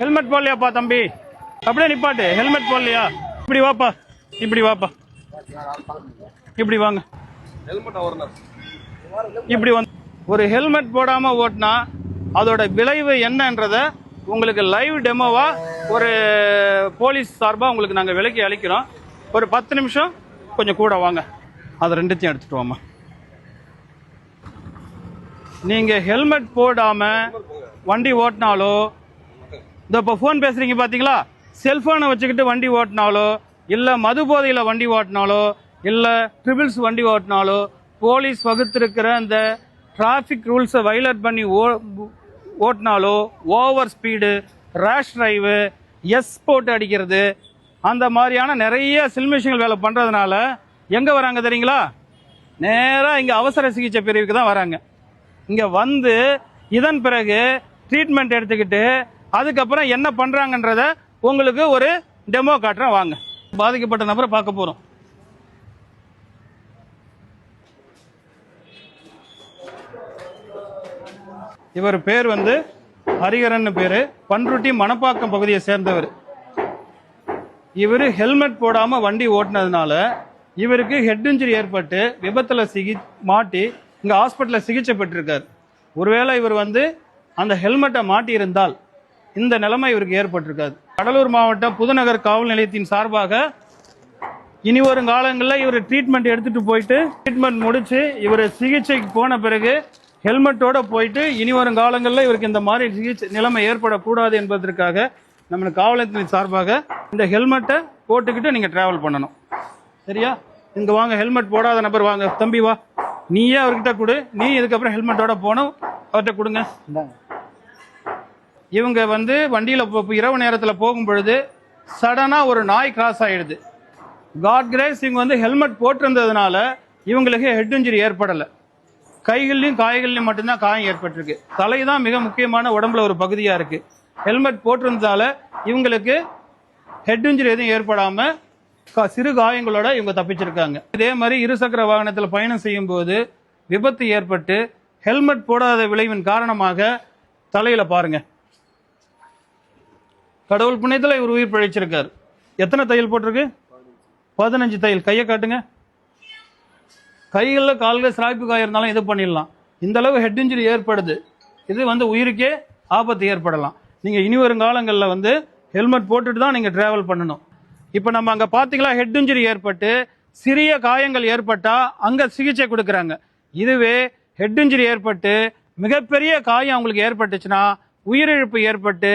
Helmet போடலையாப்பா தம்பி? அப்படியே நிப்பாட்டு. ஹெல்மெட் போடலையா? இப்படி வாப்பா, இப்படி வாப்பா, இப்படி வாங்க. இப்படி வந்து ஒரு ஹெல்மெட் போடாம ஓட்டினா அதோட விளைவு என்னன்றத உங்களுக்கு லைவ் டெமோவா ஒரு போலீஸ் சார்பா உங்களுக்கு நாங்க விலக்கி அளிக்கிறோம். ஒரு 10 நிமிஷம் கொஞ்சம் கூட வாங்க. அதை ரெண்டுத்தையும் எடுத்துட்டு வாமா. நீங்க ஹெல்மெட் போடாம வண்டி ஓட்டினாலோ, இப்போ ஃபோன் பேசுறீங்க பாத்தீங்களா, செல்போனை வச்சுக்கிட்டு வண்டி ஓட்டினாலோ, இல்ல மது போதையில வண்டி ஓட்டினாலோ, இல்ல ட்ரிபிள்ஸ் வண்டி ஓட்டினாலோ, போலீஸ் வகுத்திருக்கிற அந்த டிராபிக் ரூல்ஸை வயலேட் பண்ணி ஓட்டினாலோ, ஓவர் ஸ்பீடு, ரேஷ் டிரைவு, எஸ் போட்டு அடிக்கிறது, அந்த மாதிரியான நிறைய சில்மிஷங்கள் வேலை பண்றதுனால எங்க வராங்க தெரியுங்களா? நேரா இங்க அவசர சிகிச்சை பிரிவுக்கு தான் வராங்க. இங்க வந்து இதன் பிறகு ட்ரீட்மெண்ட் எடுத்துக்கிட்டு அதுக்கப்புறம் என்ன பண்றாங்கன்றத உங்களுக்கு ஒரு டெமோ காட்டுறேன் வாங்க. பாதிக்கப்பட்ட நபரை பார்க்க போறோம். இவர் பேர் வந்து ஹரிஹரன் பேரு, பன்ருட்டி மணப்பாக்கம் பகுதியை சேர்ந்தவர். இவர் ஹெல்மெட் போடாம வண்டி ஓட்டினதுனால இவருக்கு ஹெட் இன்ஜுரி ஏற்பட்டு விபத்துல மாட்டி இங்க ஹாஸ்பிட்டல்ல சிகிச்சை பெற்றிருக்காரு. ஒருவேளை இவர் வந்து அந்த ஹெல்மெட்டை மாட்டி இருந்தால் இந்த நிலைமை இவருக்கு ஏற்பட்டிருக்காது. கடலூர் மாவட்டம் புதுநகர் காவல் நிலையத்தின் சார்பாக இனி வரும் காலங்களில் இவர் ட்ரீட்மெண்ட் எடுத்துட்டு போயிட்டு ட்ரீட்மெண்ட் முடிச்சு இவர் சிகிச்சைக்கு போன பிறகு ஹெல்மெட்டோட போயிட்டு இனி வரும் காலங்களில் இவருக்கு இந்த மாதிரி சிகிச்சை நிலைமை ஏற்படக்கூடாது என்பதற்காக நம்ம காவல் நிலையத்தின் சார்பாக இந்த ஹெல்மெட்டை போட்டுக்கிட்டு நீங்க டிராவல் பண்ணணும். சரியா? இங்க வாங்க, ஹெல்மெட் போடாத நபர் வாங்க. தம்பி வா, நீயே அவர்கிட்ட கொடு. நீ இதுக்கப்புறம் ஹெல்மெட்டோட போனோம் அவர்கிட்ட கொடுங்க. இவங்க வந்து வண்டியில இரவு நேரத்தில் போகும் பொழுது சடனா ஒரு நாய் கிராஸ் ஆயிடுது. காட் கிரேஸ் இவங்க வந்து ஹெல்மெட் போட்டிருந்ததுனால இவங்களுக்கு ஹெட் இன்ஜுரி ஏற்படலை. கைகள்லையும் காய்கள்லையும் மட்டும்தான் காயம் ஏற்பட்டிருக்கு. தலைதான் மிக முக்கியமான உடம்புல ஒரு பகுதியா இருக்கு. ஹெல்மெட் போட்டிருந்ததால இவங்களுக்கு ஹெட் இன்ஜுரி எதுவும் ஏற்படாம சிறு காயங்களோட இவங்க தப்பிச்சிருக்காங்க. இதே மாதிரி இருசக்கர வாகனத்தில் பயணம் செய்யும் போது விபத்து ஏற்பட்டு ஹெல்மெட் போடாத விளைவின் காரணமாக தலையில பாருங்க, கடவுள் புண்ணியத்தில் இவர் உயிர் பிழைச்சிருக்காரு. எத்தனை தையல் போட்டிருக்கு? 15 தையல். கையை காட்டுங்க. கைகளில் கால்கள் சிராய்ப்பு காயம் இருந்தாலும் இது பண்ணிடலாம். இந்த அளவு ஹெட் இன்ஜுரி ஏற்படுது. இது வந்து உயிருக்கே ஆபத்து ஏற்படலாம். நீங்க இனி வரும் காலங்களில் வந்து ஹெல்மெட் போட்டுட்டு தான் நீங்க டிராவல் பண்ணணும். இப்ப நம்ம அங்க பாத்தீங்களா, ஹெட் இன்ஜுரி ஏற்பட்டு சிறிய காயங்கள் ஏற்பட்டா அங்க சிகிச்சை கொடுக்கறாங்க. இதுவே ஹெட் இன்ஜுரி ஏற்பட்டு மிகப்பெரிய காயம் அவங்களுக்கு ஏற்பட்டுச்சுன்னா, உயிரிழப்பு ஏற்பட்டு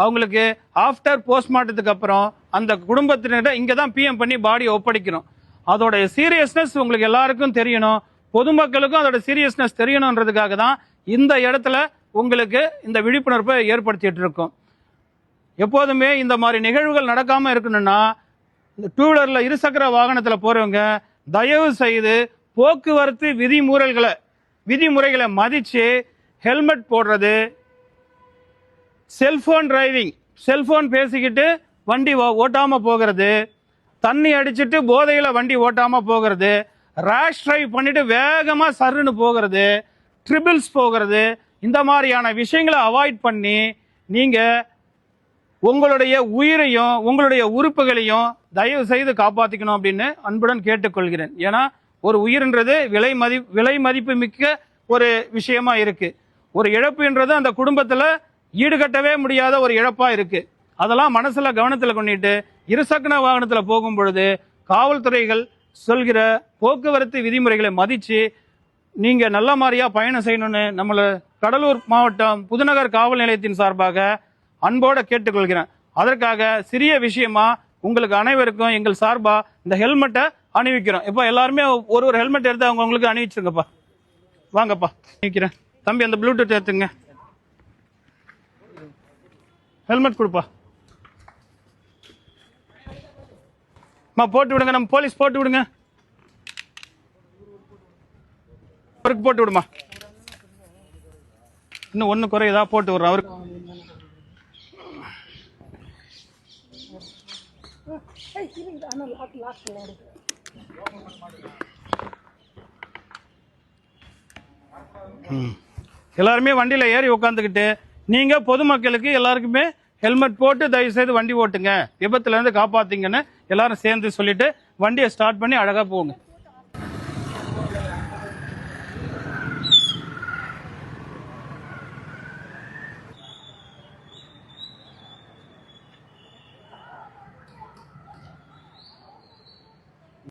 அவங்களுக்கு ஆஃப்டர் போஸ்ட்மார்ட்டத்துக்கு அப்புறம் அந்த குடும்பத்தினர்கிட்ட இங்க தான் பிஎம் பண்ணி பாடியை ஒப்படைக்கணும். அதோட சீரியஸ்னஸ் உங்களுக்கு எல்லாருக்கும் தெரியணும், பொதுமக்களுக்கும் அதோட சீரியஸ்னஸ் தெரியணும்ன்றதுக்காக தான் இந்த இடத்துல உங்களுக்கு இந்த விழிப்புணர்வை ஏற்படுத்திட்டு இருக்கோம். எப்போதுமே இந்த மாதிரி நிகழ்வுகள் நடக்காம இருக்கணும்னா, இந்த டூ வீலர்ல இருசக்கர வாகனத்துல போறவங்க தயவு செய்து போக்குவரத்து விதிமுறைகளை மதிச்சு ஹெல்மெட் போடுறது, செல்போன் டிரைவிங், செல்போன் பேசிக்கிட்டு வண்டி ஓட்டாம போகிறது, தண்ணி அடிச்சிட்டு போதையில வண்டி ஓட்டாம போகிறது, ரேஷ் டிரைவ் பண்ணிட்டு வேகமா சர்ன்னு போகிறது, ட்ரிபிள்ஸ் போகிறது, இந்த மாதிரியான விஷயங்களை அவாய்ட் பண்ணி நீங்க உங்களுடைய உயிரையும் உங்களுடைய உறுப்புகளையும் தயவு செய்து காப்பாத்திக்கணும் அப்படின்னு அன்புடன் கேட்டுக்கொள்கிறேன். ஏன்னா ஒரு உயிர்ன்றது விலை மதிப்பு மிக்க ஒரு விஷயமா இருக்கு. ஒரு இழப்புன்றது அந்த குடும்பத்துல ஈடுகட்டவே முடியாத ஒரு இழப்பா இருக்கு. அதெல்லாம் மனசுல கவனத்துல கொண்டுட்டு இருசக்கர வாகனத்துல போகும் பொழுது காவல்துறைகள் சொல்கிற போக்குவரத்து விதிமுறைகளை மதிச்சு நீங்க நல்ல மாதிரியா பயணம் செய்யணும்னு நம்மள கடலூர் மாவட்டம் புதுநகர் காவல் நிலையத்தின் சார்பாக அன்போட கேட்டுக்கொள்கிறேன். அதற்காக சிறிய விஷயமா உங்களுக்கு அனைவருக்கும் எங்கள் சார்பா இந்த ஹெல்மெட்டை அணிவிக்கிறோம். இப்ப எல்லாருமே ஒரு ஹெல்மெட் எடுத்து அவங்களுக்கு அணிவிச்சிருங்கப்பா. வாங்கப்பா, அணிவிக்கிறேன். தம்பி அந்த ப்ளூடூத் எடுத்துங்க. ஹெல்மெட் கொடுப்பா. போட்டு விடுங்க, நம்ம போலீஸ் போட்டு விடுங்க. அவருக்கு போட்டு விடுமா. இன்னும் ஒண்ணு குறையுதா? போட்டு விடுறோம் அவருக்கு. எல்லாருமே வண்டியில ஏறி உட்காந்துக்கிட்டு நீங்க பொதுமக்களுக்கு எல்லாருக்குமே ஹெல்மெட் போட்டு தயவு செய்து வண்டி ஓட்டுங்க, விபத்துல இருந்து காப்பாத்தீங்கன்னு எல்லாரும் சேர்ந்து சொல்லிட்டு வண்டியை ஸ்டார்ட் பண்ணி அழகா போங்க.